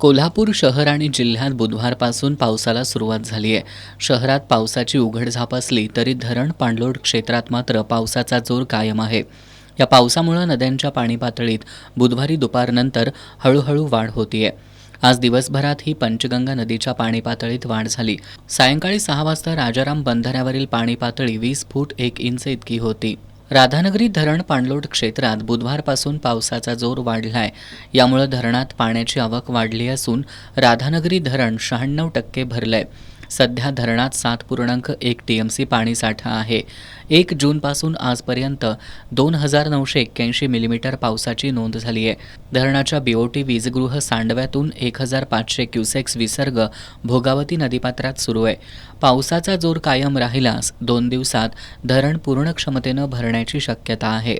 कोल्हापूर शहर आणि जिल्ह्यात बुधवारपासून पावसाला सुरुवात झाली आहे. शहरात पावसाची उघडझाप असली तरी धरण पाणलोट क्षेत्रात मात्र पावसाचा जोर कायम आहे. या पावसामुळे नद्यांच्या पाणी पातळीत बुधवारी दुपारनंतर हळूहळू वाढ होतीये. आज दिवसभरात ही पंचगंगा नदीच्या पाणी पातळीत वाढ झाली. सायंकाळी 6 वाजता राजाराम बंधाऱ्यावरील पाणी पातळी 20 फूट 1 इंच इतकी होती. राधानगरी धरण पाणलोट क्षेत्रात बुधवारपासून पावसाचा जोर वाढलाय. यामुळे धरणात पाण्याची आवक वाढली असून राधानगरी धरण 96% भरलंय. सध्या धरणात 7.1 TMC पाणीसाठा आहे. 1 जूनपासून आजपर्यंत 2,981 मिलीमीटर पावसाची नोंद झाली आहे. धरणाच्या BOT वीजगृह सांडव्यातून 1,500 क्युसेक्स विसर्ग भोगावती नदीपात्रात सुरू आहे. पावसाचा जोर कायम राहिल्यास 2 दिवसात धरण पूर्ण क्षमतेनं भरण्याची शक्यता आहे.